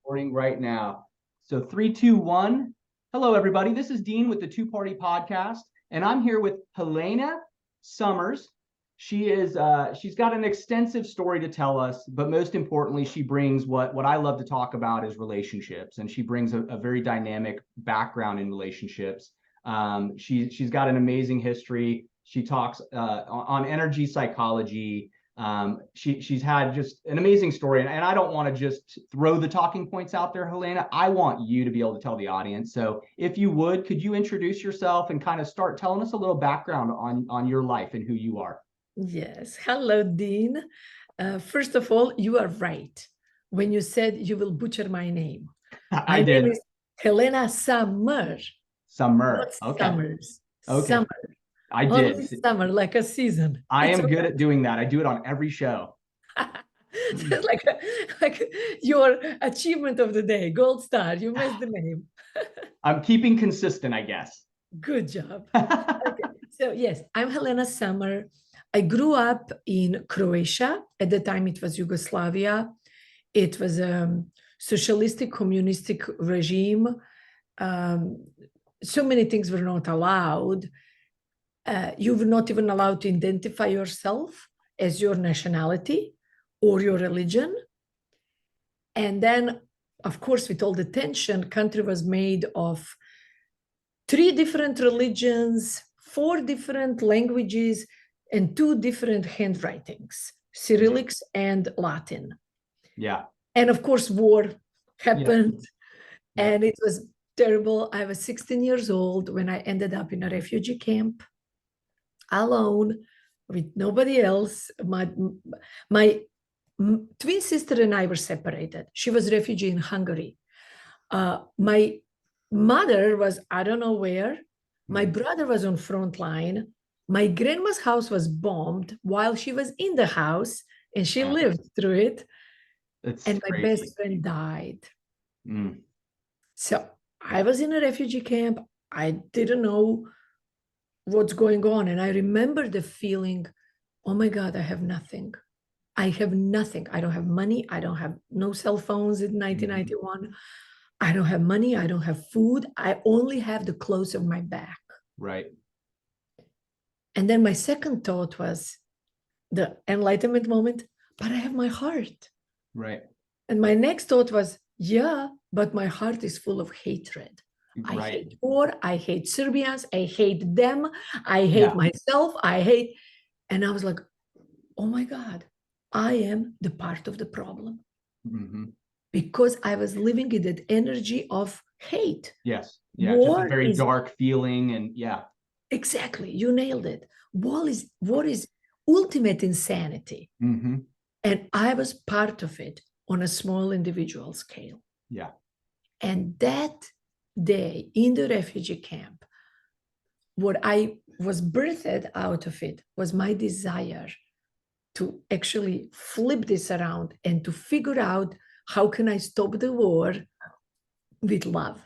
Recording right now. So 3, 2, 1. Hello, everybody. This is Dean with the Two Party Podcast, and I'm here with Helena Summers. She's got an extensive story to tell us, but most importantly, she brings what I love to talk about is relationships, and she brings a very dynamic background in relationships. She's got an amazing history. She talks on energy psychology. She's had just an amazing story, and I don't want to just throw the talking points out there, Helena. I want you to be able to tell the audience. So if you would, could you introduce yourself and kind of start telling us a little background on your life and who you are? Yes. Hello, Dean. First of all, you are right when you said you will butcher my name. I did. Name is Helena Summer. Summer. Not Okay. Summers. Okay. Summer. I Only did. summer, like a season. I am good at doing that. I do it on every show. like your achievement of the day, gold star. You missed the name. I'm keeping consistent, I guess. Good job. Okay. So yes, I'm Helena Summer. I grew up in Croatia. At the time, it was Yugoslavia. It was a socialistic, communistic regime. So many things were not allowed. You were not even allowed to identify yourself as your nationality or your religion. And then, of course, with all the tension, country was made of 3 different religions, 4 different languages, and 2 different handwritings, Cyrillics and Latin. Yeah. And of course, war happened, Yeah. and it was terrible. I was 16 years old when I ended up in a refugee camp, alone, with nobody else. My twin sister and I were separated. She was a refugee in Hungary. My mother was, I don't know where. My brother was on front line. My grandma's house was bombed while she was in the house, and she lived through it. And my best friend died. So I was in a refugee camp. I didn't know what's going on. And I remember the feeling, oh my God, I have nothing. I have nothing. I don't have money. I don't have no cell phones in 1991. I don't have money. I don't have food. I only have the clothes on my back. Right. And then my second thought was the enlightenment moment, but I have my heart. Right. And my next thought was, yeah, but my heart is full of hatred. Right. I hate war. I hate Serbians. I hate them. I hate myself. And I was like, oh my God, I am the part of the problem. Because I was living in that energy of hate. Yes. Yeah. War just a very dark feeling. And yeah. Exactly. You nailed it. War is ultimate insanity. And I was part of it on a small individual scale. Yeah. And that day in the refugee camp, what I was birthed out of it was my desire to actually flip this around and to figure out how can I stop the war with love.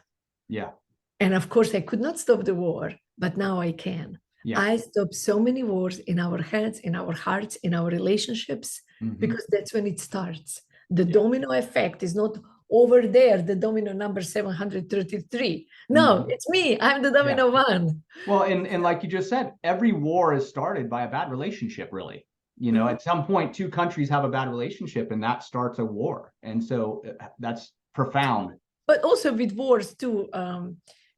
Yeah. And of course, I could not stop the war, but now I can. Yeah. I stopped so many wars in our heads, in our hearts, in our relationships, because that's when it starts. The domino effect is not over there, the domino number 733. No, it's me. I'm the domino one. Well, and like you just said, every war is started by a bad relationship, really. You know, at some point, 2 countries have a bad relationship, and that starts a war. And so that's profound. But also with wars too,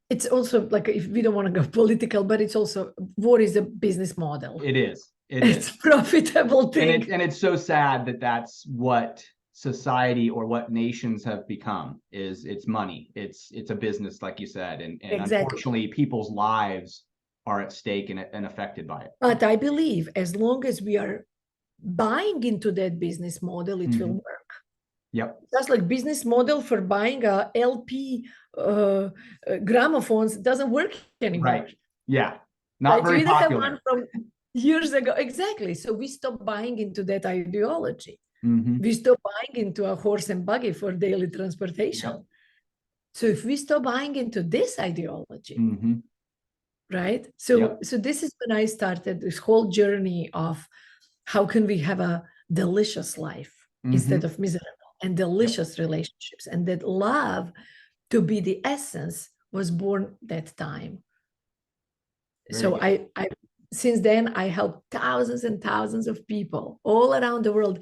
it's also like, if we don't want to go political, but it's also, war is a business model. It is. It's a profitable thing. And it's so sad that that's what society or what nations have become, is it's money. It's a business, like you said. And unfortunately, people's lives are at stake and affected by it. But I believe as long as we are buying into that business model, it will work. Yep. Just like business model for buying a LP gramophones doesn't work anymore. Right. Yeah. Not very popular. Have one from years ago. Exactly. So we stopped buying into that ideology. We stopped buying into a horse and buggy for daily transportation. Yep. So if we stop buying into this ideology, right? So this is when I started this whole journey of how can we have a delicious life instead of miserable. and delicious relationships. And that love to be the essence was born that time. So I since then I helped thousands and thousands of people all around the world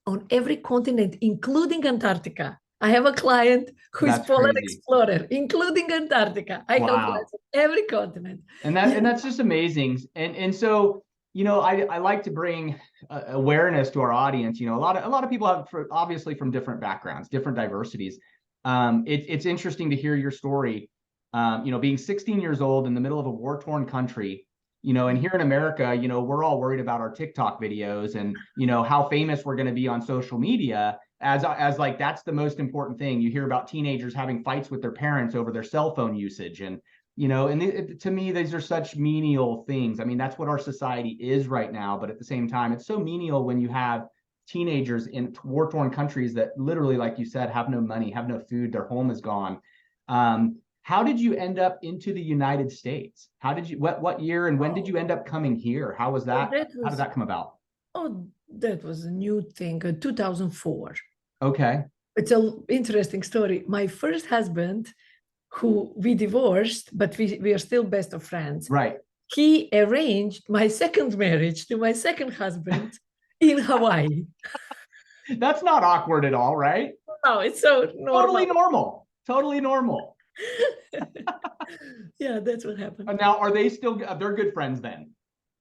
on every continent, including Antarctica. I have a client who is polar explorer, including Antarctica. I help clients on every continent. And that's just amazing. And so, you know, I like to bring awareness to our audience. You know, a lot of people have obviously from different backgrounds, different diversities. It's interesting to hear your story. You know, being 16 years old in the middle of a war-torn country, you know, and here in America, you know, we're all worried about our TikTok videos and, you know, how famous we're going to be on social media as like, that's the most important thing. You hear about teenagers having fights with their parents over their cell phone usage. And, you know, and to me, these are such menial things. I mean, that's what our society is right now. But at the same time, it's so menial when you have teenagers in war-torn countries that literally, like you said, have no money, have no food, their home is gone. How did you end up into the United States? How did you, what year and when did you end up coming here? How was that? How did that come about? Oh, that was a new thing, 2004. Okay. It's an interesting story. My first husband, who we divorced, but we are still best of friends. Right. He arranged my second marriage to my second husband in Hawaii. That's not awkward at all, right? No, it's so normal. Totally normal. Totally normal. Yeah, that's what happened. Now, are they still, they're good friends then?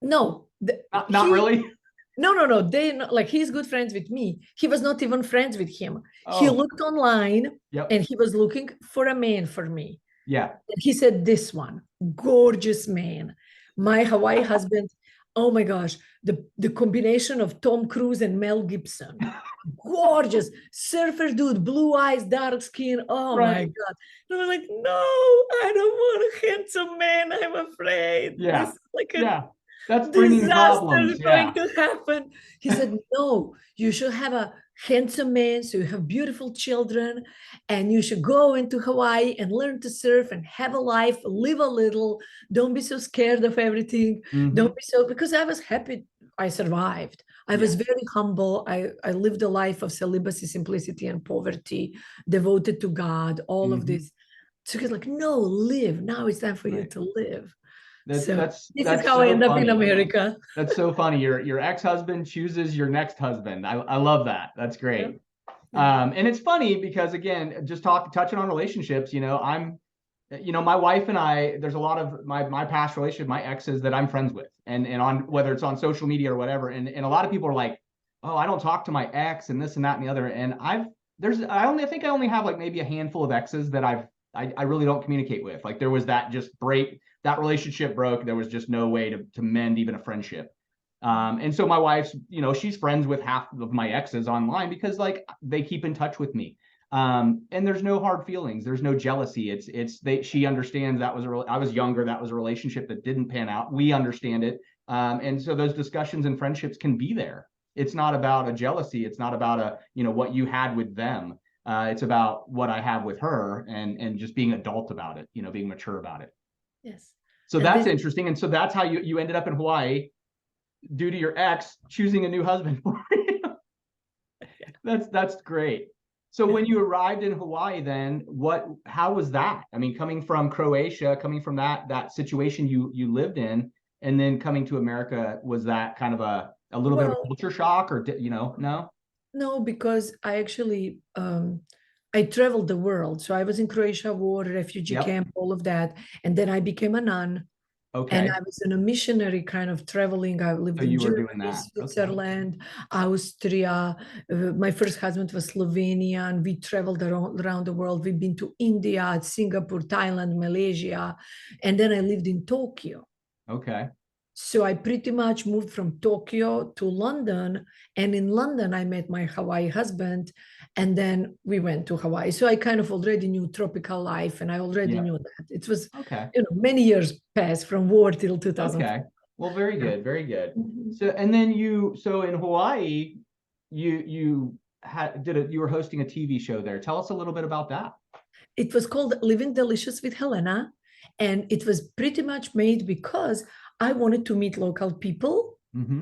No. Not really? No. They like, he's good friends with me. He was not even friends with him. Oh. He looked online and he was looking for a man for me. Yeah. And he said, this one, gorgeous man. My Hawaii husband, oh my gosh, the combination of Tom Cruise and Mel Gibson. Gorgeous surfer dude, blue eyes, dark skin. Oh my God. And I was like, no, I don't want a handsome man. I'm afraid. Yeah. This is like that's bringing problems. Is going to happen. He said, no, you should have a handsome man, so you have beautiful children, and you should go into Hawaii and learn to surf and have a life, live a little. Don't be so scared of everything. Don't be so, because I was happy. I survived. I was very humble. I lived a life of celibacy, simplicity, and poverty, devoted to God, all of this. So he's like, no, live. Now it's time for you to live. This is how I end up in America. That's so funny. Your ex-husband chooses your next husband. I love that. That's great. And it's funny because, again, just touching on relationships, you know, my wife and I, there's a lot of my past relationship, my exes that I'm friends with, and on whether it's on social media or whatever. And a lot of people are like, oh, I don't talk to my ex and this and that and the other. And I think I only have like maybe a handful of exes that I really don't communicate with. Like there was that that relationship broke. There was just no way to mend even a friendship. And so my wife's, you know, she's friends with half of my exes online because like they keep in touch with me. And there's no hard feelings. There's no jealousy. She understands I was younger. That was a relationship that didn't pan out. We understand it. And so those discussions and friendships can be there. It's not about a jealousy. It's not about what you had with them. It's about what I have with her and just being adult about it, being mature about it. Yes. So that's interesting. And so that's how you ended up in Hawaii due to your ex choosing a new husband for you. That's great. So when you arrived in Hawaii, then how was that? I mean, coming from Croatia, coming from that situation you lived in, and then coming to America, was that kind of a little bit of a culture shock, or no? No, because I actually I traveled the world. So I was in Croatia, war, refugee camp, all of that, and then I became a nun. Okay. And I was in a missionary kind of traveling. I lived in Germany, Switzerland, Austria. My first husband was Slovenian. We traveled around the world. We've been to India, Singapore, Thailand, Malaysia. And then I lived in Tokyo. Okay. So I pretty much moved from Tokyo to London. And in London, I met my Hawaii husband. And then we went to Hawaii. So I kind of already knew tropical life, and I already knew that. It was, many years passed from war till 2000. Okay. Well, very good. Very good. Mm-hmm. So, and then so in Hawaii, you were hosting a TV show there. Tell us a little bit about that. It was called Living Delicious with Helena. And it was pretty much made because I wanted to meet local people. Mm-hmm.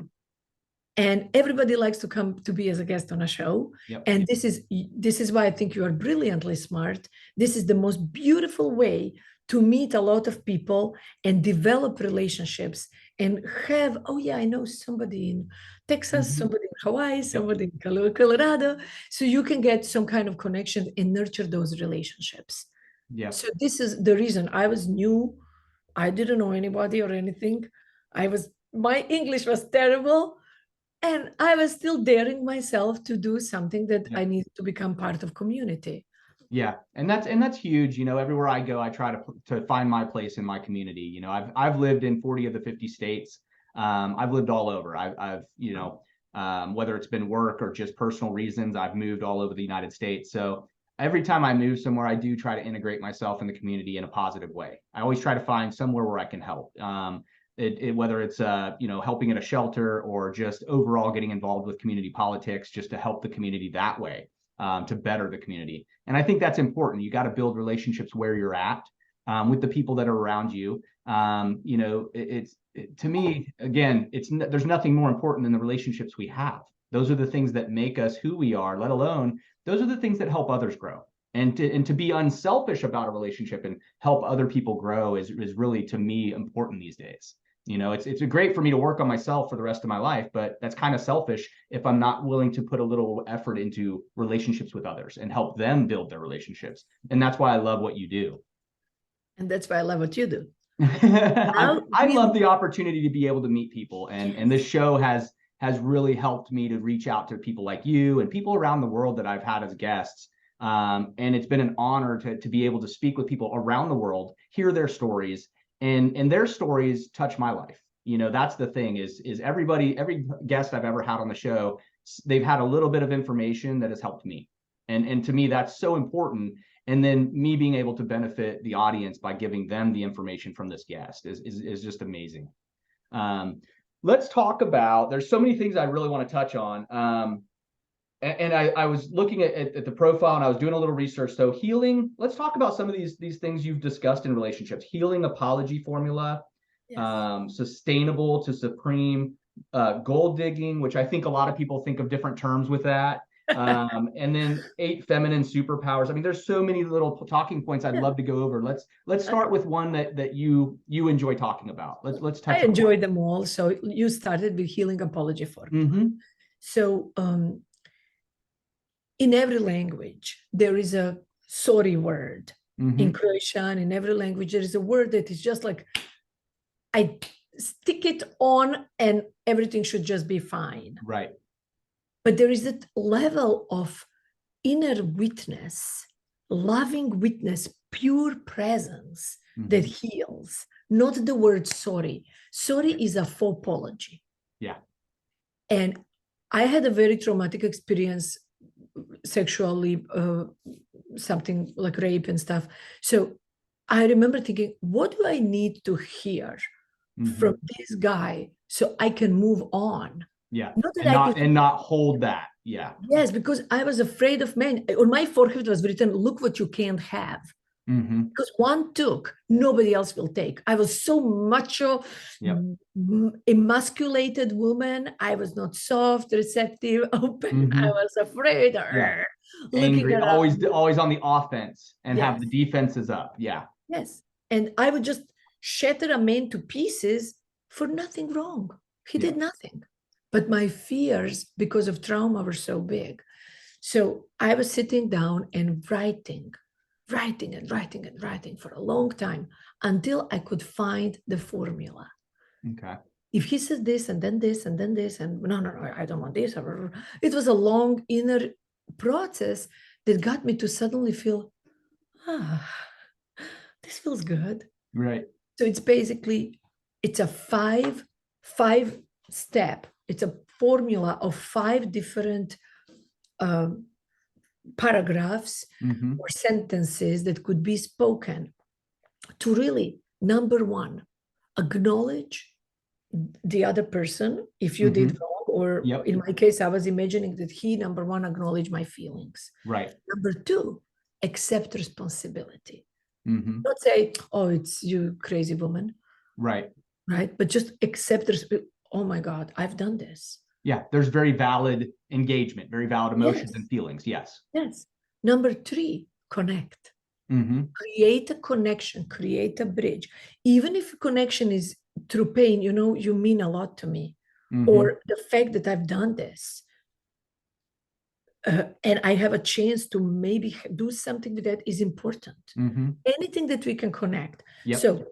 And everybody likes to come to be as a guest on a show. Yep. And this is why I think you are brilliantly smart. This is the most beautiful way to meet a lot of people and develop relationships and have, oh yeah, I know somebody in Texas, somebody in Hawaii, somebody in Colorado. So you can get some kind of connection and nurture those relationships. Yeah. So this is the reason. I was new. I didn't know anybody or anything. My English was terrible. And I was still daring myself to do something that I needed to become part of community. Yeah, and that's huge. You know, everywhere I go, I try to find my place in my community. You know, I've lived in 40 of the 50 states. I've lived all over. I've you know, whether it's been work or just personal reasons, I've moved all over the United States. So every time I move somewhere, I do try to integrate myself in the community in a positive way. I always try to find somewhere where I can help. Whether it's you know, helping at a shelter or just overall getting involved with community politics, just to help the community that way, to better the community. And I think that's important. You got to build relationships where you're at, with the people that are around you. You know, to me, again, there's nothing more important than the relationships we have. Those are the things that make us who we are, let alone those are the things that help others grow. And to be unselfish about a relationship and help other people grow is really, to me, important these days. You know, it's great for me to work on myself for the rest of my life, but that's kind of selfish if I'm not willing to put a little effort into relationships with others and help them build their relationships. And that's why I love what you do. And that's why I love what you do. I love the opportunity to be able to meet people, and this show has really helped me to reach out to people like you and people around the world that I've had as guests. And it's been an honor to be able to speak with people around the world, hear their stories, and their stories touch my life. You know, that's the thing is every guest I've ever had on the show, they've had a little bit of information that has helped me. And to me, that's so important. And then me being able to benefit the audience by giving them the information from this guest is just amazing. Let's talk about, there's so many things I really want to touch on. And I was looking at the profile and I was doing a little research. So healing, let's talk about some of these things you've discussed in relationships. Healing apology formula, sustainable to supreme, gold digging, which I think a lot of people think of different terms with that. And then 8 feminine superpowers. I mean, there's so many little talking points I'd love to go over. Let's start with one that you enjoy talking about. Let's touch. I enjoy them all. So you started with healing apology formula. So in every language, there is a sorry word. In Croatian, in every language, there is a word that is just like, I stick it on and everything should just be fine. Right. But there is that level of inner witness, loving witness, pure presence that heals, not the word sorry. Sorry is a faux apology. Yeah. And I had a very traumatic experience sexually, something like rape and stuff. So I remember thinking, what do I need to hear from this guy so I can move on? Yeah. Not hold that. Yeah. Yes, because I was afraid of men. On my forehead was written, look what you can't have. Because one took, nobody else will take. I was so macho, emasculated woman. I was not soft, receptive, open. I was afraid. Angry, always on the offense and have the defenses up. Yeah. Yes. And I would just shatter a man to pieces for nothing wrong. He did nothing. But my fears, because of trauma, were so big. So I was sitting down and writing for a long time until I could find the formula. Okay. If he says this and then this and then this, and no, I don't want this. It was a long inner process that got me to suddenly feel, this feels good. Right. So it's basically, it's a five step. It's a formula of 5 different paragraphs or sentences that could be spoken to really, number 1, acknowledge the other person if you did wrong, or in my case, I was imagining that he, number 1, acknowledge my feelings. Right. Number 2, accept responsibility. Not say, oh, it's you crazy woman. Right. Right. But just accept, oh my God, I've done this. Yeah, there's very valid engagement, very valid emotions Yes. and feelings. Yes. Yes. Number 3, connect. Create a connection, create a bridge. Even if connection is through pain, you mean a lot to me. Or the fact that I've done this. And I have a chance to maybe do something that is important. Anything that we can connect. Yep. So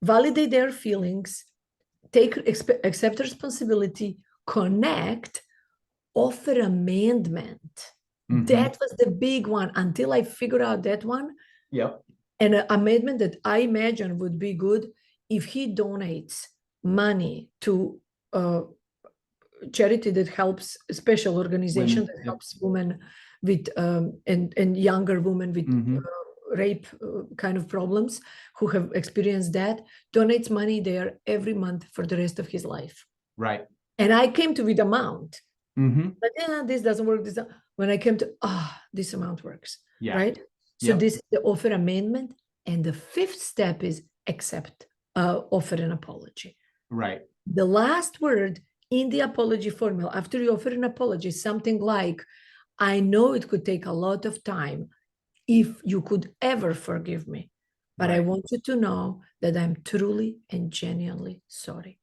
validate their feelings, accept responsibility, connect, offer amendment. That was the big one until I figured out that one. Yep. And an amendment that I imagine would be good if he donates money to charity that helps, special organization Women, that yep. helps women with and younger women with rape kind of problems who have experienced that, donates money there every month for the rest of his life. Right. And I came to with amount, but this doesn't work. When I came to this amount works, right? So this is the offer amendment, and the 5th step is accept, offer an apology. Right. The last word in the apology formula after you offer an apology is something like, I know it could take a lot of time if you could ever forgive me, but I want you to know that I'm truly and genuinely sorry.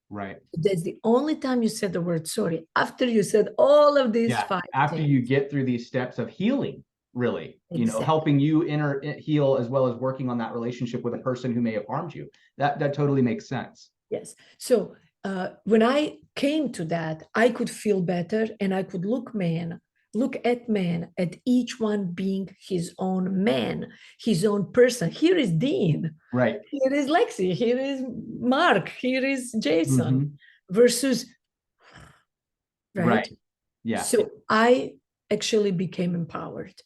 Right. That's the only time you said the word sorry, after you said all of these 5 after things. you get through these steps of healing, really, helping you heal, as well as working on that relationship with a person who may have harmed you. That totally makes sense. Yes. So when I came to that, I could feel better, and I could look at each one being his own man, his own person. Here is Dean. Right. Here is Lexi. Here is Mark. Here is Jason. Versus, right? Yeah. So I actually became empowered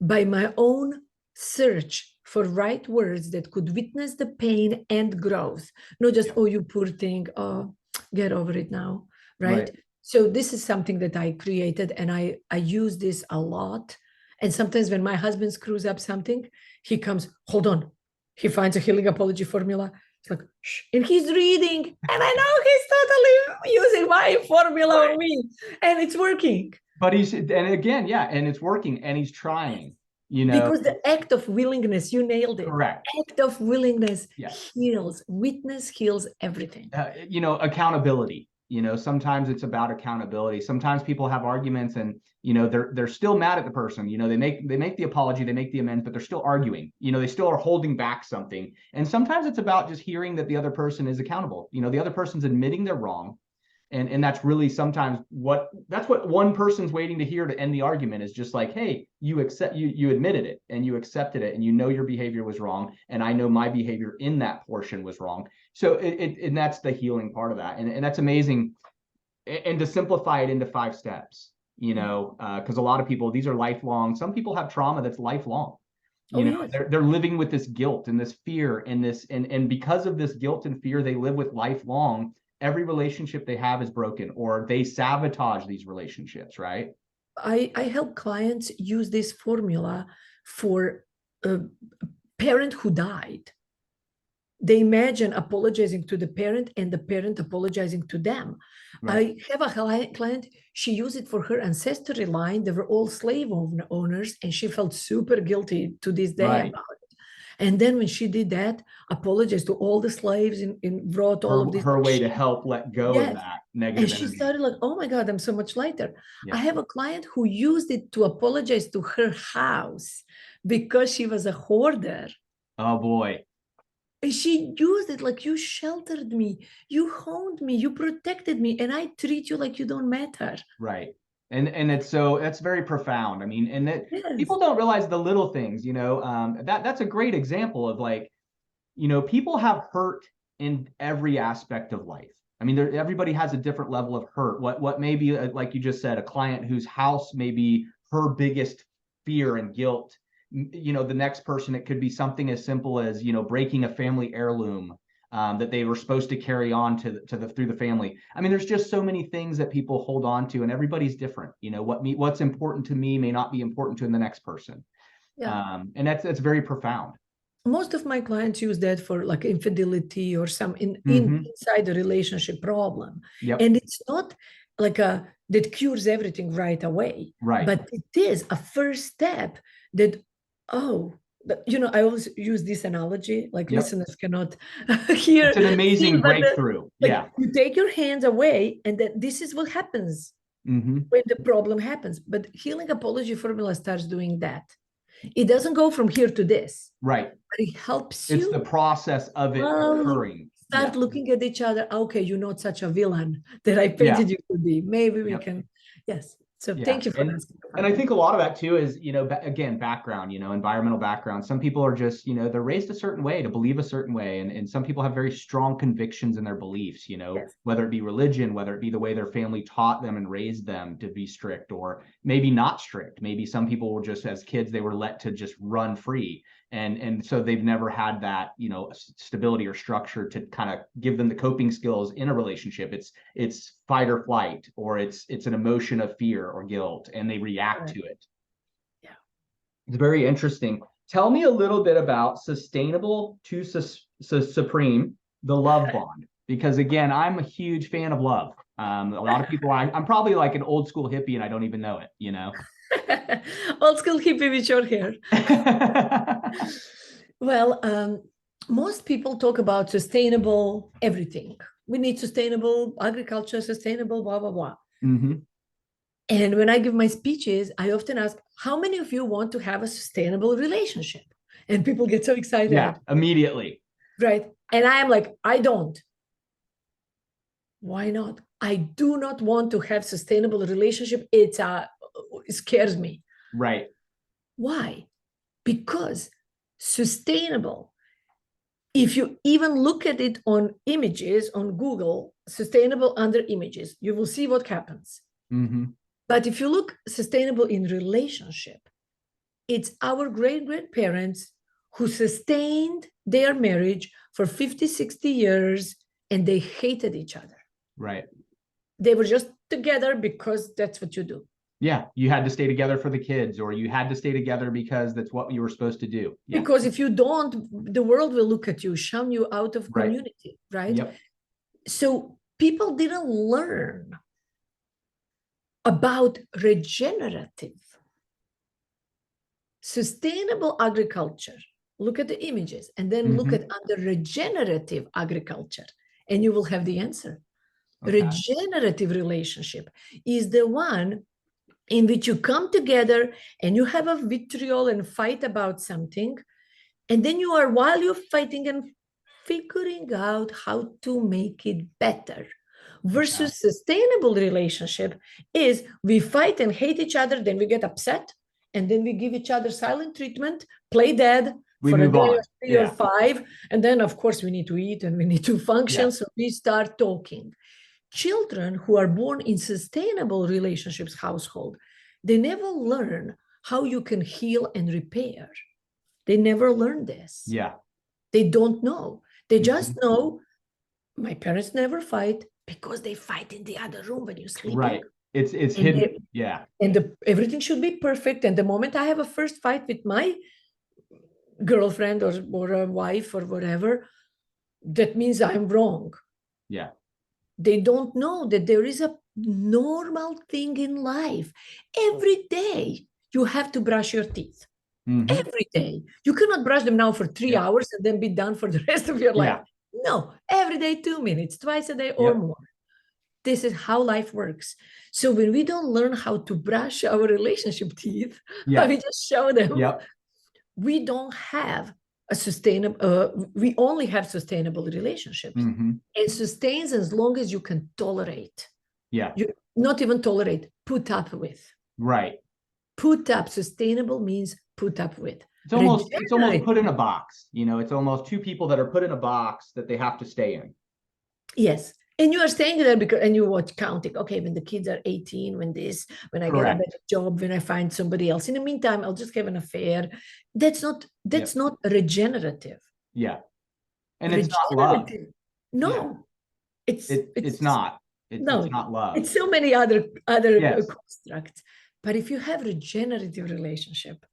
by my own search for right words that could witness the pain and growth, not just, oh, you poor thing, oh, get over it now, right? So this is something that I created, and I use this a lot. And sometimes when my husband screws up something, he comes, hold on, he finds a healing apology formula. He's like, shh, and he's reading, and I know he's totally using my formula on me, and it's working. But and it's working, and he's trying. Because the act of willingness, you nailed it. Correct. Act of willingness heals. Witness heals everything. Accountability. Sometimes it's about accountability. Sometimes people have arguments, and they're still mad at the person. They make the apology, they make the amends, but they're still arguing. They still are holding back something. And sometimes it's about just hearing that the other person is accountable. The other person's admitting they're wrong. And that's really sometimes what one person's waiting to hear to end the argument, is just like, hey, you admitted it, and you accepted it, and your behavior was wrong, and I know my behavior in that portion was wrong. So and that's the healing part of that, and that's amazing. And to simplify it into 5 steps, because a lot of people, these are lifelong. Some people have trauma that's lifelong. They're living with this guilt and this fear and this, and because of this guilt and fear, they live with lifelong. Every relationship they have is broken, or they sabotage these relationships, right? I help clients use this formula for a parent who died. They imagine apologizing to the parent and the parent apologizing to them. Right. I have a client, she used it for her ancestry line. They were all slave owners, and she felt super guilty to this day about it. And then when she did that, apologized to all the slaves and brought all of this. Her way to help let go of that negative energy. And she started like, oh my God, I'm so much lighter. I have a client who used it to apologize to her house because she was a hoarder. Oh boy. And she used it like, you sheltered me, you honed me, you protected me, and I treat you like you don't matter. Right. And that's very profound. I mean, and that people don't realize the little things, that's a great example of, like, people have hurt in every aspect of life. I mean, everybody has a different level of hurt. What may be, like you just said, a client whose house may be her biggest fear and guilt. The next person, it could be something as simple as, breaking a family heirloom that they were supposed to carry on through the family. I mean, there's just so many things that people hold on to, and everybody's different. What's important to me may not be important to the next person. And that's very profound. Most of my clients use that for like infidelity or some inside the relationship problem. And it's not like a that cures everything right away. Right. But it is a first step that, I always use this analogy, like Yep. listeners cannot hear. It's an amazing but breakthrough. like you take your hands away, and then this is what happens when the problem happens. But healing apology formula starts doing that. It doesn't go from here to this. Right. But it helps It's you the process of it occurring. start looking at each other. Okay, you're not such a villain that I painted you to be. Maybe we can. Yes. So thank you for asking. And I think a lot of that too is, again, background, environmental background. Some people are just, they're raised a certain way to believe a certain way. And some people have very strong convictions in their beliefs, whether it be religion, whether it be the way their family taught them and raised them to be strict, or maybe not strict. Maybe some people were just, as kids, they were let to just run free. And so they've never had that, stability or structure to kind of give them the coping skills in a relationship. It's fight or flight, or it's an emotion of fear or guilt, and they react to it. Yeah. It's very interesting. Tell me a little bit about sustainable to supreme, the love bond, because again, I'm a huge fan of love. A lot of people, I'm probably like an old school hippie and I don't even know it, Old school hippie with short hair. Well, most people talk about sustainable everything. We need sustainable agriculture, sustainable blah, blah, blah. And when I give my speeches, I often ask, how many of you want to have a sustainable relationship? And people get so excited. Yeah, immediately. Right. And I am like, I don't. Why not? I do not want to have sustainable relationship. It scares me. Right. Why? Because sustainable, if you even look at it on images on Google, sustainable under images, you will see what happens. But if you look sustainable in relationship, it's our great-grandparents who sustained their marriage for 50, 60 years, and they hated each other. Right. They were just together because that's what you do. Yeah, you had to stay together for the kids, or you had to stay together because that's what you were supposed to do. Yeah. Because if you don't, the world will look at you, shun you out of community, right? Yep. So people didn't learn about regenerative, sustainable agriculture. Look at the images and then look at under regenerative agriculture, and you will have the answer. Okay. Regenerative relationship is the one in which you come together and you have a vitriol and fight about something, and then you are, while you're fighting and figuring out how to make it better. Versus sustainable relationship is we fight and hate each other, then we get upset, and then we give each other silent treatment, play dead for a day or 3 or 5, and then of course we need to eat and we need to function, so we start talking. Children who are born in sustainable relationships household, they never learn how you can heal and repair. They never learn this. Yeah. They don't know. They just know my parents never fight because they fight in the other room when you're sleeping. Right. It's hidden. And everything should be perfect. And the moment I have a first fight with my girlfriend or a wife or whatever, that means I'm wrong. Yeah. They don't know that there is a normal thing in life. Every day you have to brush your teeth. Every day. You cannot brush them now for 3 hours and then be done for the rest of your life. No, every day 2 minutes, twice a day or more. This is how life works. So when we don't learn how to brush our relationship teeth, we just show them, we don't have a sustainable, we only have sustainable relationships. It sustains as long as you can tolerate. You not even tolerate, put up with. Right. Put up, sustainable means put up with. It's almost put in a box. It's almost two people that are put in a box that they have to stay in. Yes. And you are staying there because, and you watch counting, okay, when the kids are 18, when I get a better job, when I find somebody else. In the meantime, I'll just have an affair. That's not regenerative. Yeah. And it's not love. No. It's not. It's not love. It's so many other constructs. But if you have regenerative relationship,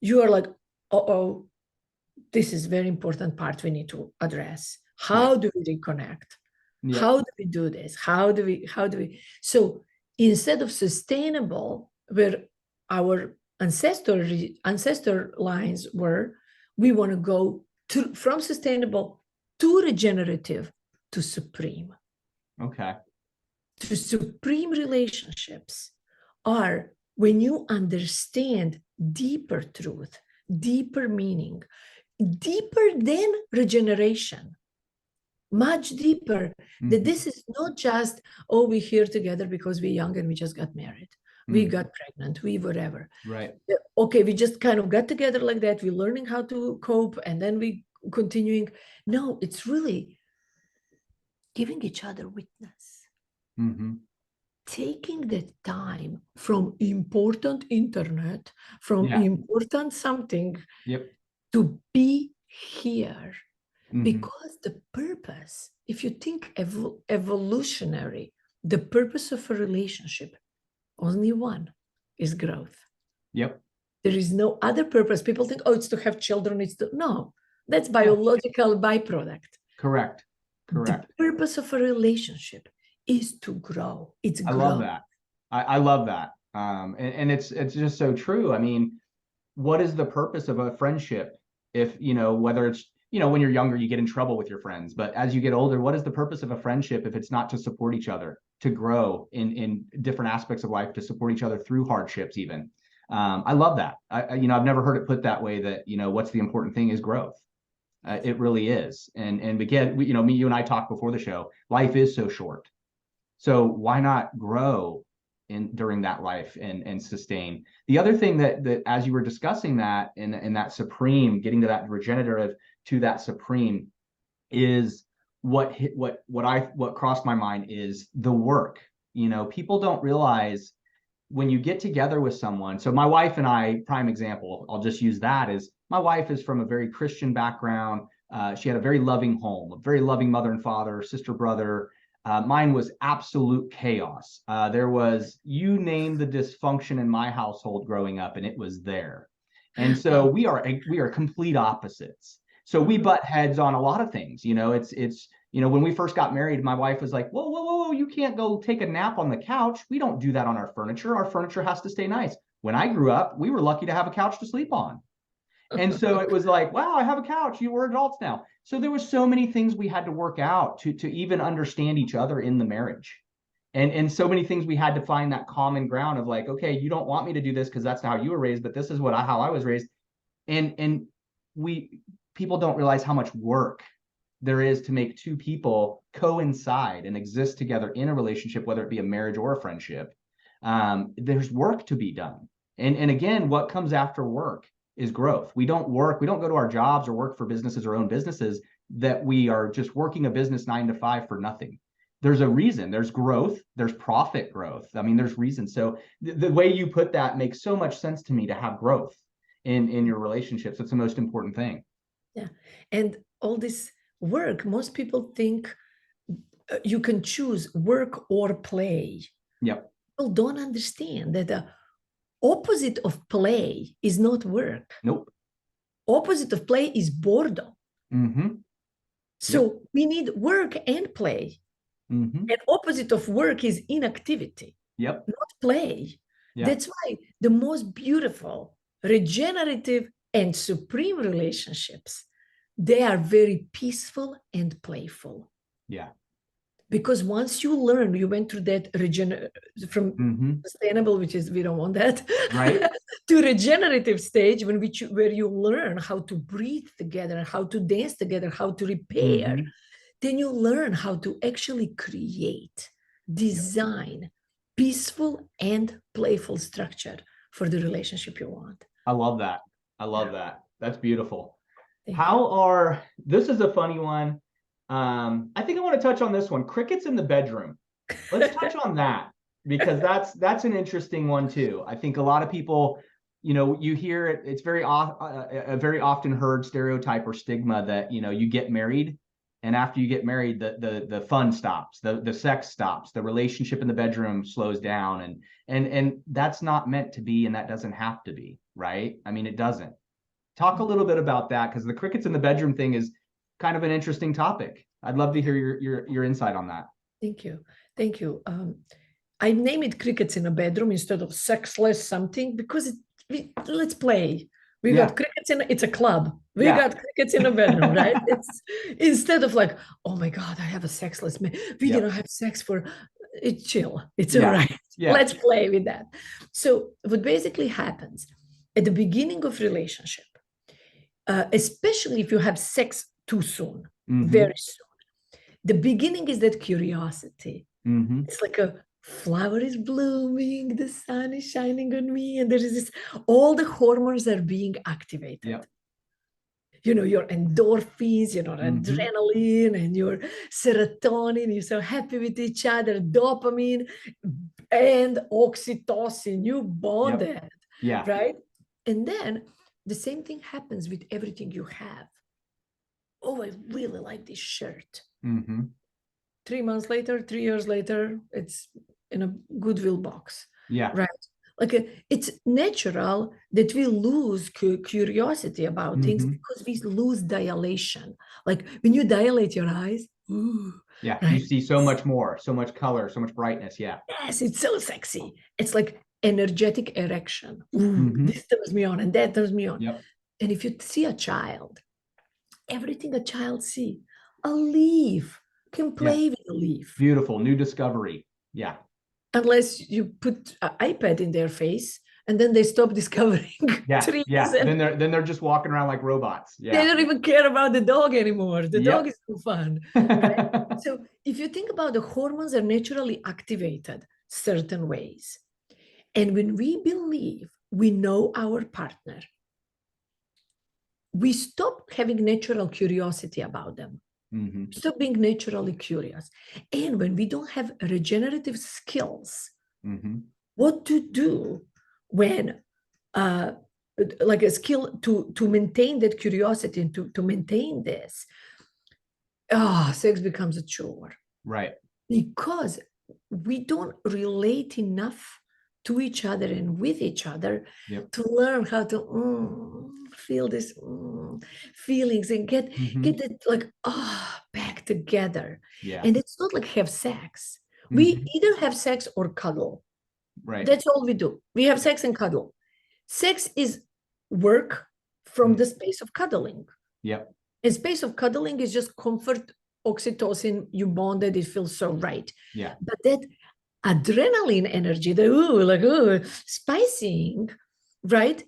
you are like, this is very important part we need to address. How do we reconnect? Yep. How do we do this? How do we? So instead of sustainable, where our ancestor lines were, we want to go from sustainable to regenerative to supreme. Okay. To supreme relationships are when you understand deeper truth, deeper meaning, deeper than regeneration, much deeper. That this is not just, oh, we're here together because we're young and we just got married. We got pregnant, we whatever. Right. Okay, we just kind of got together like that. We're learning how to cope and then we continuing. No, it's really giving each other witness. Taking the time from important internet, from important something, to be here. Because the purpose, if you think evolutionary, the purpose of a relationship, only one, is growth. Yep. There is no other purpose. People think, oh, it's to have children. No, that's biological byproduct. Correct. The purpose of a relationship is to grow. It's I love that. I love that. And it's just so true. I mean, what is the purpose of a friendship? If, whether it's, when you're younger, you get in trouble with your friends, but as you get older, what is the purpose of a friendship if it's not to support each other, to grow in different aspects of life, to support each other through hardships even? I love that. I've never heard it put that way, that, what's the important thing is growth. It really is. And again, you and I talked before the show, life is so short. So why not grow during that life and sustain? The other thing that as you were discussing that in that supreme, getting to that regenerative to that supreme, is what crossed my mind is the work. People don't realize when you get together with someone. So my wife and I, prime example, I'll just use that, is my wife is from a very Christian background. She had a very loving home, a very loving mother and father, sister, brother. Mine was absolute chaos. There was, you name the dysfunction in my household growing up, and it was there. And so we are complete opposites. So we butt heads on a lot of things. It's when we first got married, my wife was like, whoa, you can't go take a nap on the couch. We don't do that on our furniture. Our furniture has to stay nice. When I grew up, we were lucky to have a couch to sleep on. And so it was like, wow, I have a couch. We're adults now. So there were so many things we had to work out to even understand each other in the marriage. And so many things we had to find that common ground of like, okay, you don't want me to do this because that's how you were raised, but this is how I was raised. And people don't realize how much work there is to make two people coincide and exist together in a relationship, whether it be a marriage or a friendship. There's work to be done. And again, what comes after work is growth. We don't go to our jobs or work for businesses or own businesses that we are just working a business 9 to 5 for nothing. There's a reason. There's growth. There's profit growth. I mean, there's reasons. So the way you put that makes so much sense to me, to have growth in your relationships. It's the most important thing. Yeah. And all this work, most people think you can choose work or play. Yep. People don't understand that the opposite of play is not work. Nope. Opposite of play is boredom. So we need work and play. And opposite of work is inactivity. Yep. Not play. That's why the most beautiful, regenerative, and supreme relationships, they are very peaceful and playful. Yeah. Because once you learn, you went through that from sustainable, which is, we don't want that, right, to regenerative stage, where you learn how to breathe together, how to dance together, how to repair, then you learn how to actually create, design peaceful and playful structure for the relationship you want. I love that. That's beautiful. This is a funny one. I think I want to touch on this one. Crickets in the bedroom. Let's touch on that, because that's an interesting one too. I think a lot of people, you hear it. It's a very often heard stereotype or stigma that, you get married, and after you get married, the fun stops, the sex stops, the relationship in the bedroom slows down, and that's not meant to be, and that doesn't have to be, right? I mean, it doesn't. Talk a little bit about that, because the crickets in the bedroom thing is kind of an interesting topic. I'd love to hear your insight on that. Thank you. Thank you. I name it crickets in a bedroom instead of sexless something because let's play. We got crickets it's a club. We got crickets in a bedroom, right? It's instead of like, oh my God, I have a sexless man. We didn't have sex for it's chill. It's all right. Let's play with that. So what basically happens at the beginning of relationship, especially if you have sex too soon, very soon, the beginning is that curiosity. It's like a flower is blooming, the sun is shining on me, and there is this, all the hormones are being activated. You know, your endorphins, you know, adrenaline and your serotonin, you're so happy with each other, dopamine and oxytocin, you bonded, right? And then the same thing happens with everything you have. Oh, I really like this shirt. 3 months later, 3 years later, it's in a Goodwill box. Right. Like it's natural that we lose curiosity about things because we lose dilation. Like when you dilate your eyes, ooh, you see so much more, so much color, so much brightness. Yes, it's so sexy. It's like energetic erection. Ooh, this turns me on and that turns me on. And if you see a child, everything a child see, a leaf, can play with a leaf. Beautiful, new discovery. Unless you put an iPad in their face and then they stop discovering trees. Then they're just walking around like robots. They don't even care about the dog anymore. The dog is too fun. Right? So if you think about the hormones are naturally activated certain ways. And when we believe we know our partner, we stop having natural curiosity about them. Stop being naturally curious. And when we don't have regenerative skills, what to do when like a skill to maintain that curiosity and to maintain this, sex becomes a chore. Right. Because we don't relate enough to each other and with each other to learn how to feel this feelings and get it like back together. And it's not like have sex. We either have sex or cuddle. Right. That's all we do. We have sex and cuddle. Sex is work from the space of cuddling. And space of cuddling is just comfort, oxytocin, you bonded, it feels so right. But that adrenaline energy, the spicing, right?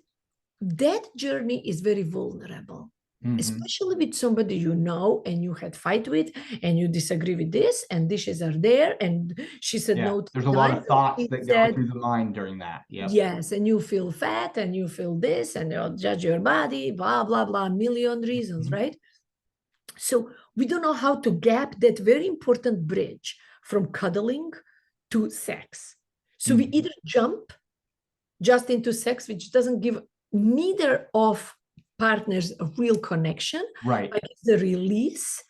That journey is very vulnerable, especially with somebody you know and you had fight with and you disagree with this and dishes are there and she said no. There's a lot of thoughts that go through the mind during that. Yes, and you feel fat and you feel this and you'll judge your body, blah, blah, blah, a million reasons, right? So we don't know how to gap that very important bridge from cuddling to sex. So we either jump just into sex, which doesn't give neither of partners a real connection, right? Like it's the release.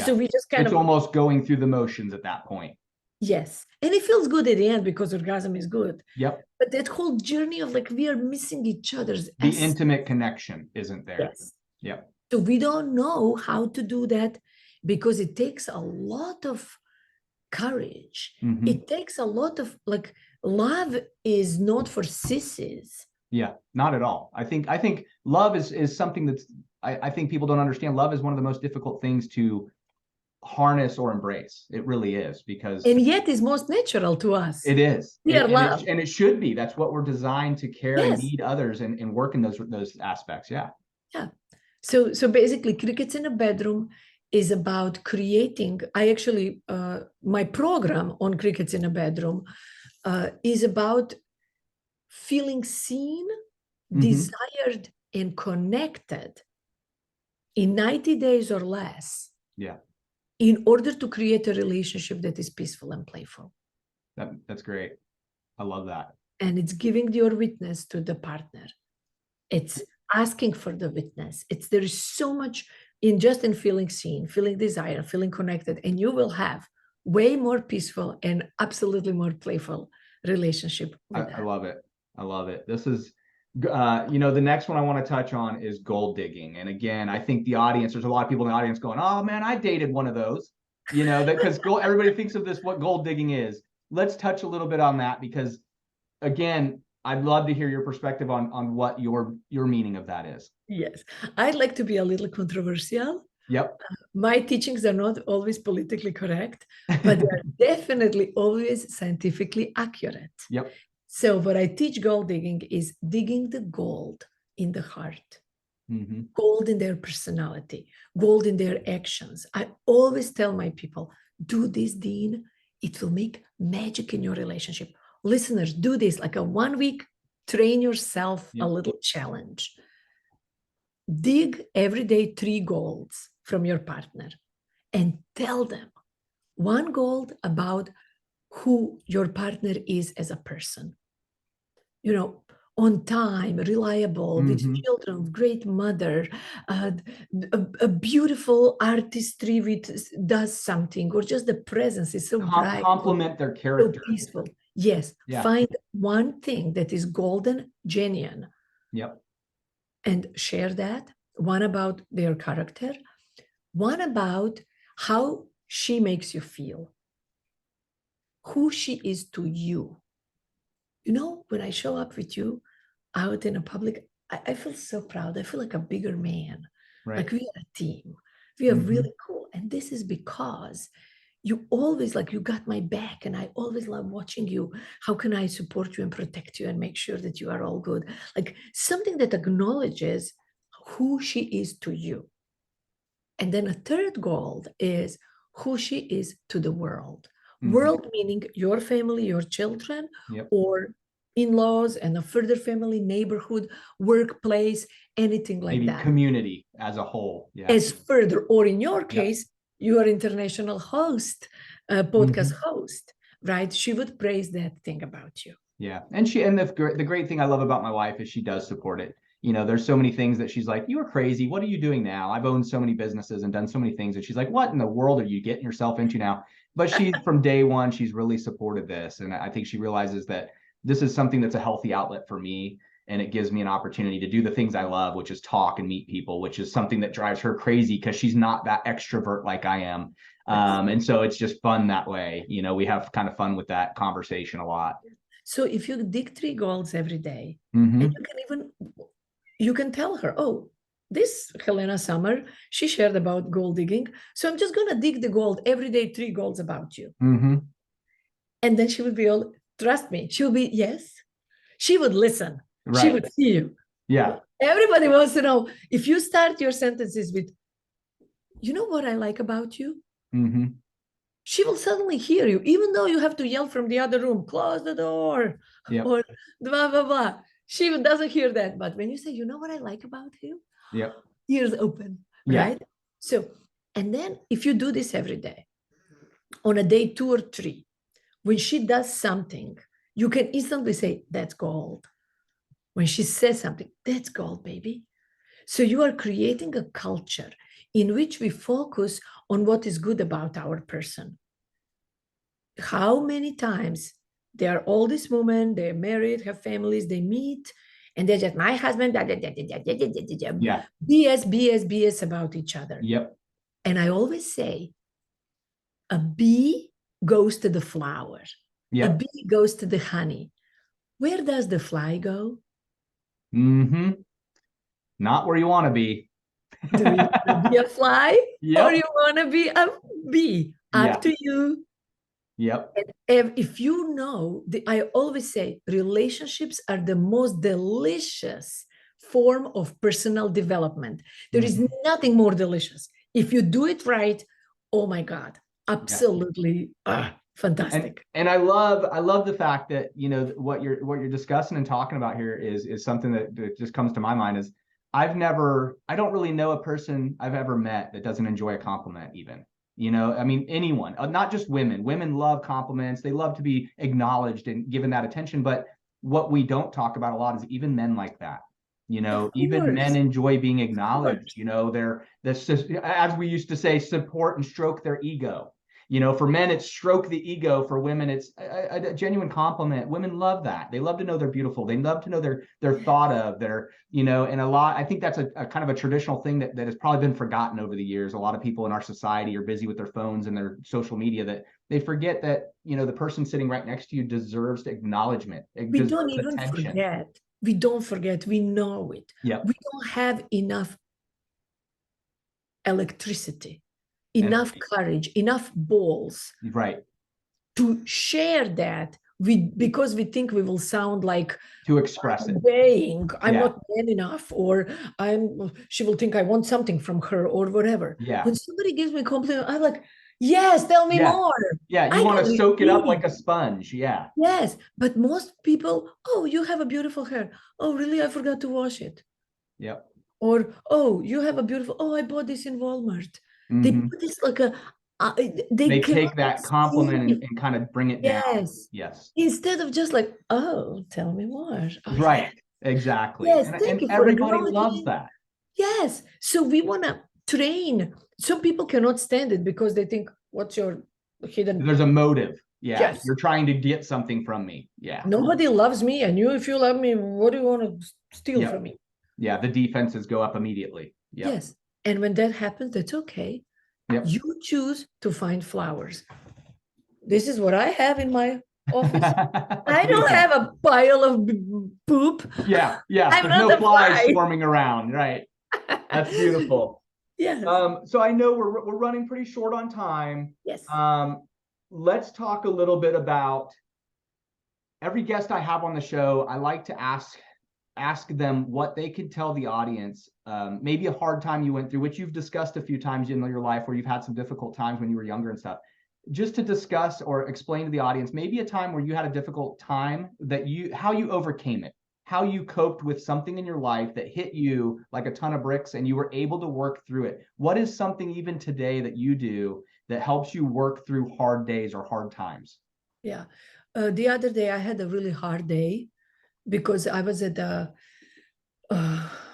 So we just it's almost going through the motions at that point. Yes, and it feels good at the end because orgasm is good. Yep. But that whole journey of like we are missing each other's the intimate connection isn't there. Yes. Yep. So we don't know how to do that because it takes a lot of courage. It takes a lot of like love is not for sissies. Yeah, not at all. I think love is something that's I think people don't understand. Love is one of the most difficult things to harness or embrace. It really is, because and yet is most natural to us. It is. We are love. And it should be. That's what we're designed to care and need others and work in those aspects. Yeah. So basically crickets in a bedroom is about creating, I actually, my program on crickets in a bedroom is about feeling seen, desired, and connected in 90 days or less. Yeah. In order to create a relationship that is peaceful and playful. That's great. I love that. And it's giving your witness to the partner. It's asking for the witness. There is so much in feeling seen, feeling desire, feeling connected, and you will have way more peaceful and absolutely more playful relationship with I love it. I love it. This The next one I want to touch on is gold digging. And again, I think there's a lot of people in the audience going, oh man, I dated one of those, because everybody thinks of this, what gold digging is. Let's touch a little bit on that, because again, I'd love to hear your perspective on what your meaning of that is. Yes, I'd like to be a little controversial. Yep. My teachings are not always politically correct, but they're definitely always scientifically accurate. Yep. So what I teach gold digging is digging the gold in the heart, gold in their personality, gold in their actions. I always tell my people, do this, Dean. It will make magic in your relationship. Listeners, do this like a 1 week, train yourself a little challenge. Dig every day 3 golds from your partner and tell them 1 gold about who your partner is as a person. On time, reliable, with children, great mother, a beautiful artistry does something, or just the presence is so bright. Complement their character. So peaceful. Yes. Yeah. Find 1 thing that is golden, genuine. Yep. And share that. 1 about their character. 1 about how she makes you feel. Who she is to you. When I show up with you out in a public, I feel so proud. I feel like a bigger man. Right. Like we are a team. We are really cool. And this is because you always, you got my back, and I always love watching you. How can I support you and protect you and make sure that you are all good? Like something that acknowledges who she is to you. And then a 3rd gold is who she is to the world. World meaning your family, your children, or in-laws and a further family, neighborhood, workplace, anything like that. Community as a whole. Yeah. As further, or in your case, you are international host, podcast host, right? She would praise that thing about you. Yeah. And the great thing I love about my wife is she does support it. There's so many things that she's like, you are crazy. What are you doing now? I've owned so many businesses and done so many things. And she's like, what in the world are you getting yourself into now? But from day one, she's really supported this. And I think she realizes that this is something that's a healthy outlet for me. And it gives me an opportunity to do the things I love, which is talk and meet people, which is something that drives her crazy because she's not that extrovert like I am. And so it's just fun that way. We have kind of fun with that conversation a lot. So if you dig 3 golds every day, and you can tell her, oh, this Helena Summer, she shared about gold digging. So I'm just going to dig the gold every day, 3 golds about you. And then she would be all, trust me, she would be, yes. She would listen. Right. She would see you. Yeah. Everybody wants to know, if you start your sentences with, you know what I like about you? She will suddenly hear you, even though you have to yell from the other room, close the door, or blah, blah, blah. She doesn't hear that. But when you say, you know what I like about you? Ears open, right? So, and then if you do this every day, on a day 2 or 3, when she does something, you can instantly say, that's gold. When she says something, that's gold, baby. So you are creating a culture in which we focus on what is good about our person. How many times they are all this women, they're married, have families, they meet, and they're just, my husband, BS, BS, BS about each other. And I always say, a bee goes to the flower. A bee goes to the honey. Where does the fly go? Not where you want to be. Do you want to be a fly? Or you want to be a bee? Up to you. And if you know, I always say relationships are the most delicious form of personal development. There is nothing more delicious. If you do it right, oh my God, absolutely fantastic. And I love the fact that, what you're discussing and talking about here is something that just comes to my mind is I don't really know a person I've ever met that doesn't enjoy a compliment even. Anyone, not just women. Women love compliments. They love to be acknowledged and given that attention. But what we don't talk about a lot is even men like that. Even men enjoy being acknowledged. They're as we used to say, support and stroke their ego. You know, for men, it's stroke the ego. For women, it's a genuine compliment. Women love that. They love to know they're beautiful. They love to know they're thought of. They're, you know, and a lot, I think that's a kind of a traditional thing that has probably been forgotten over the years. A lot of people in our society are busy with their phones and their social media that they forget that, you know, the person sitting right next to you deserves acknowledgement. It We deserves don't even attention. forget. We don't forget. We know it. Yep. We don't have enough electricity, enough courage, enough balls, right, to share that because we think we will sound like to express it. Obeying. I'm not man enough, or she will think I want something from her or whatever. Yeah. When somebody gives me a compliment, I'm like, yes, tell me more. Yeah, you want to soak it up like a sponge. Yeah. Yes, but most people, oh, you have a beautiful hair. Oh, really? I forgot to wash it. Yep. Or, oh, you have a beautiful, oh, I bought this in Walmart. They put this like a, they take that compliment and kind of bring it down. Yes. Instead of just like, oh, tell me more. Oh, right. Yeah. Exactly. Yes, and everybody loves that. Yes. So we want to train. Some people cannot stand it because they think, what's your hidden? There's a motive. Yeah. Yes. You're trying to get something from me. Yeah. Nobody loves me. And you, if you love me, what do you want to steal from me? Yeah. The defenses go up immediately. Yep. Yes. And when that happens, that's okay. Yep. You choose to find flowers. This is what I have in my office. I don't have a pile of poop. Yeah. Yeah. There's no flies swarming around. Right. That's beautiful. Yes. So I know we're running pretty short on time. Yes. Let's talk a little bit about every guest I have on the show. I like to ask them what they can tell the audience, maybe a hard time you went through, which you've discussed a few times in your life where you've had some difficult times when you were younger and stuff. Just to discuss or explain to the audience, maybe a time where you had a difficult time, how you overcame it, how you coped with something in your life that hit you like a ton of bricks and you were able to work through it. What is something even today that you do that helps you work through hard days or hard times? Yeah. The other day I had a really hard day because I was at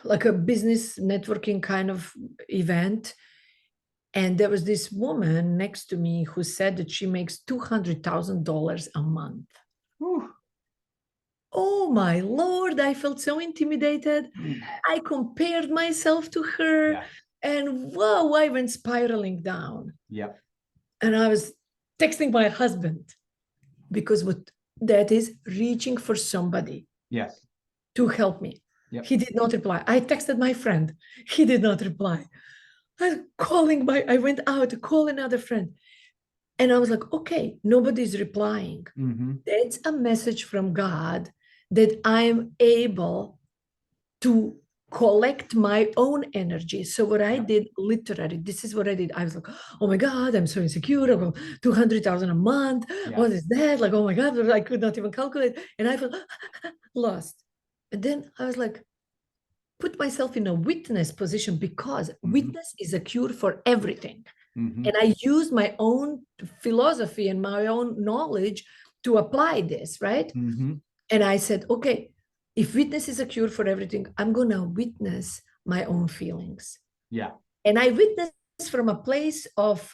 like a business networking kind of event. And there was this woman next to me who said that she makes $200,000 a month. Whew. Oh my Lord, I felt so intimidated. I compared myself to her and whoa, I went spiraling down. Yep. And I was texting my husband because what that is, reaching for somebody. Yes. To help me. Yep. He did not reply. I texted my friend. He did not reply. I went out to call another friend. And I was like, okay, nobody's replying. That's a message from God that I'm able to collect my own energy. So what I did, literally, this is what I did. I was like, oh my God, I'm so insecure. I go 200,000 a month. What is that? Like, oh my God, I could not even calculate. And I felt lost. And then I was like, put myself in a witness position because witness is a cure for everything. And I used my own philosophy and my own knowledge to apply this, right? And I said, okay, if witness is a cure for everything, I'm going to witness my own feelings. Yeah. And I witnessed from a place of,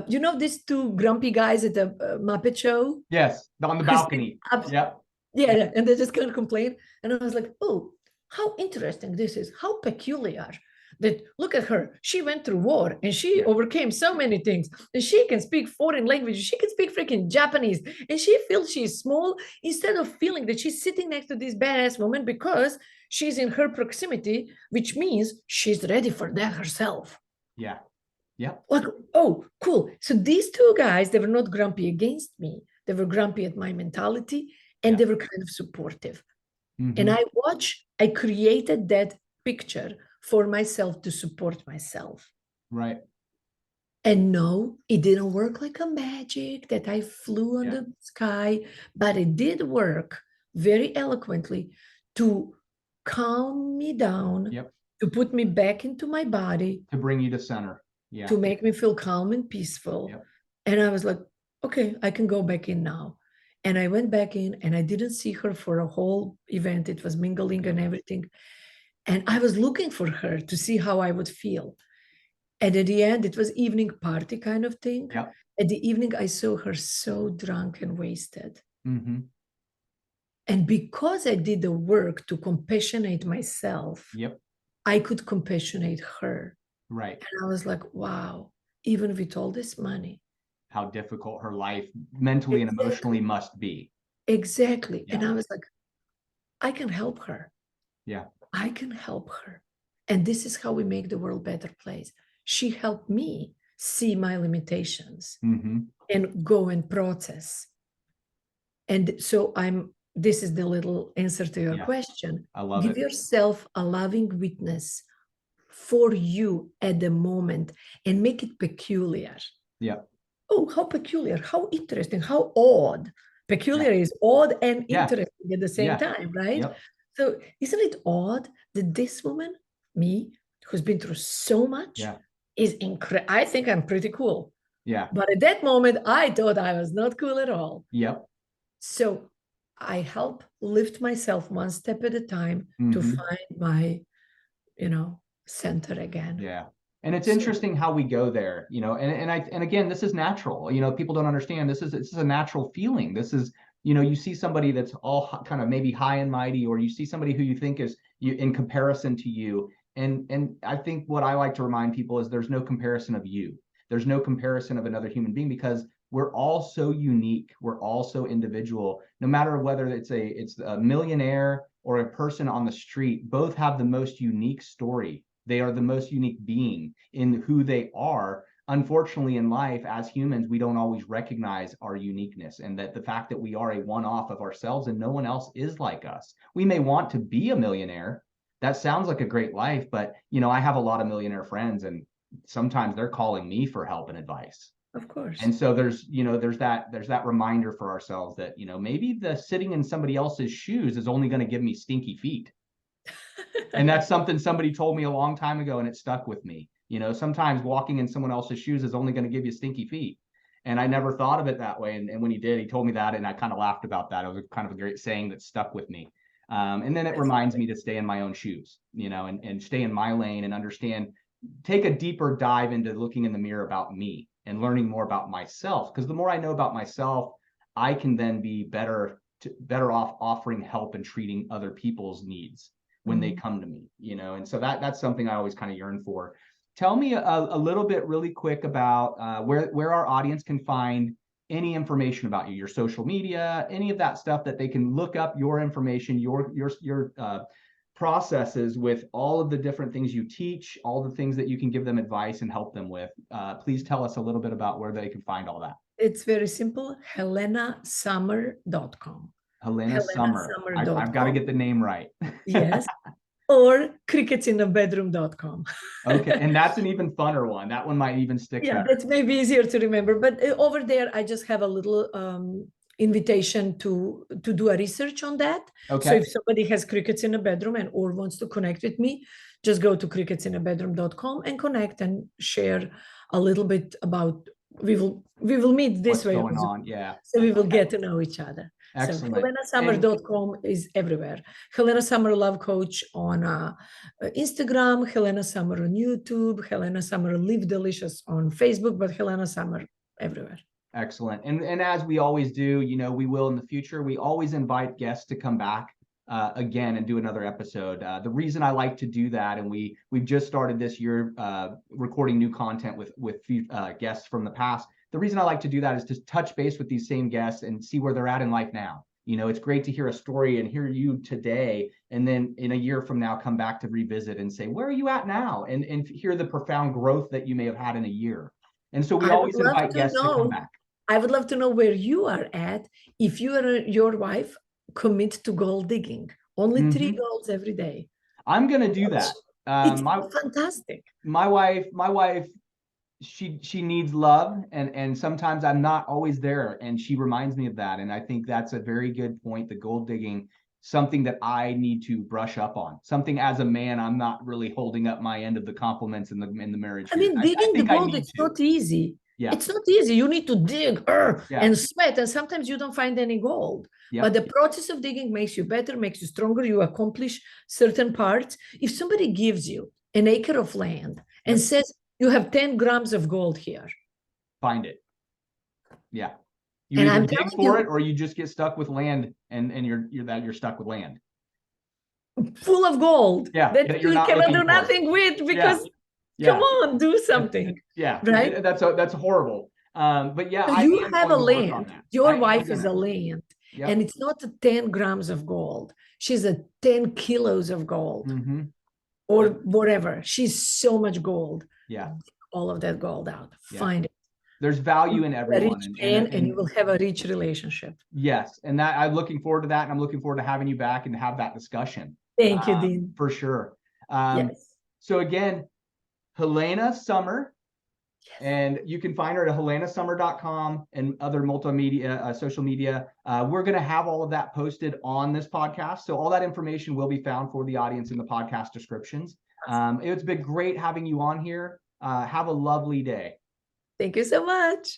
you know, these two grumpy guys at the Muppet Show? Yes, on the balcony. Yep. Yeah, and they just kind of complain. And I was like, oh, how interesting this is. How peculiar that, look at her. She went through war and she overcame so many things. And she can speak foreign languages. She can speak freaking Japanese. And she feels she's small instead of feeling that she's sitting next to this badass woman because she's in her proximity, which means she's ready for that herself. Yeah. Yeah. Like, oh, cool. So these two guys, they were not grumpy against me. They were grumpy at my mentality and they were kind of supportive. And I created that picture for myself to support myself. Right. And no, it didn't work like a magic that I flew on the sky, but it did work very eloquently to calm me down, to put me back into my body. To bring you to center. Yeah. To make me feel calm and peaceful. And I was like, okay, I can go back in now. And I went back in and I didn't see her for a whole event. It was mingling and everything. And I was looking for her to see how I would feel. And at the end, it was evening party kind of thing. At the evening, I saw her so drunk and wasted. Mm-hmm. And because I did the work to compassionate myself, Yep. I could compassionate her. Right. And I was like, wow, even with all this money. How difficult her life mentally and emotionally must be. Exactly. Yeah. And I was like, I can help her. Yeah. I can help her. And this is how we make the world a better place. She helped me see my limitations Mm-hmm. and go and process. And so this is the little answer to your question. I love Give it. yourself a loving witness for you at the moment and make it peculiar. Yeah. Oh, how peculiar, how interesting, how odd. Peculiar is odd and interesting at the same time, right? Yep. So isn't it odd that this woman, me, who's been through so much, is incredible? I think I'm pretty cool. Yeah. But at that moment, I thought I was not cool at all. Yep. So I help lift myself one step at a time to find my, center again. Yeah. And it's interesting how we go there, and again, this is natural. People don't understand this is a natural feeling. This is, you see somebody that's all kind of maybe high and mighty, or you see somebody who you think is in comparison to you. And I think what I like to remind people is there's no comparison of you. There's no comparison of another human being, because we're all so unique. We're all so individual. No matter whether it's a millionaire or a person on the street, both have the most unique story. They are the most unique being in who they are. Unfortunately, in life, as humans, we don't always recognize our uniqueness, and that the fact that we are a one-off of ourselves and no one else is like us. We may want to be a millionaire. That sounds like a great life, but I have a lot of millionaire friends, and sometimes they're calling me for help and advice. Of course. And so there's that reminder for ourselves that, maybe the sitting in somebody else's shoes is only going to give me stinky feet. And that's something somebody told me a long time ago, and it stuck with me. Sometimes walking in someone else's shoes is only going to give you stinky feet. And I never thought of it that way. And when he did, he told me that, and I kind of laughed about that. It was kind of a great saying that stuck with me. And then it reminds me to stay in my own shoes, and stay in my lane and understand, take a deeper dive into looking in the mirror about me and learning more about myself. Because the more I know about myself, I can then be better off offering help and treating other people's needs when they come to me, and so that's something I always kind of yearn for. Tell me a little bit really quick about where our audience can find any information about you, your social media, any of that stuff that they can look up your information, your processes with all of the different things you teach, all the things that you can give them advice and help them with. Please tell us a little bit about where they can find all that. It's very simple, helenasummer.com. Helena Summer. I've got to get the name right. Yes. Or cricketsinabedroom.com. Okay. And that's an even funner one. That one might even stick better. That's maybe easier to remember. But over there, I just have a little invitation to do a research on that. Okay. So if somebody has crickets in a bedroom or wants to connect with me, just go to cricketsinabedroom.com and connect and share a little bit about, we will meet this way. What's going on. Yeah. So we will get to know each other. Excellent. So helenasummer.com is everywhere. Helena Summer Love Coach on Instagram, Helena Summer on YouTube, Helena Summer Live Delicious on Facebook, but Helena Summer everywhere. Excellent. And as we always do, we will in the future, we always invite guests to come back again and do another episode. The reason I like to do that, and we've just started this year recording new content with guests from the past. The reason I like to do that is to touch base with these same guests and see where they're at in life now. It's great to hear a story and hear you today, and then in a year from now, come back to revisit and say, where are you at now? And hear the profound growth that you may have had in a year. And so we always invite guests to come back. I would love to know where you are at. If you and your wife commit to gold digging, only 3 golds every day. I'm going to do that. It's fantastic. My wife, she needs love, and sometimes I'm not always there, and she reminds me of that. And I think that's a very good point. The gold digging, something that I need to brush up on. Something as a man, I'm not really holding up my end of the compliments in the marriage. I mean, digging the gold, it's not easy. Yeah. It's not easy. You need to dig and sweat, and sometimes you don't find any gold. Yep. But the process of digging makes you better, makes you stronger. You accomplish certain parts. If somebody gives you an acre of land and says, you have 10 grams of gold here. Find it. Yeah. You And either I'm dig telling for you, it or you just get stuck with land and you're stuck with land. full of gold Yeah, that you're you not cannot looking do for. nothing with Yeah. because come Yeah. on, do something. Yeah. Right? That's horrible. But yeah, So I you am have a going to work on land. that. Your I am wife is gonna. a land, Yep. and it's not 10 grams of gold. She's a 10 kilos of gold Mm-hmm. or whatever. She's so much gold. Yeah. All of that gold out. Yeah. Find it. There's value in A everyone. rich man, and you will have a rich relationship. Yes. And that I'm looking forward to that. And I'm looking forward to having you back and have that discussion. Thank you, Dean. For sure. Yes. So again, Helena Summer, Yes. and you can find her at helenasummer.com and other multimedia, social media. We're going to have all of that posted on this podcast. So all that information will be found for the audience in the podcast descriptions. It's been great having you on here. Have a lovely day. Thank you so much.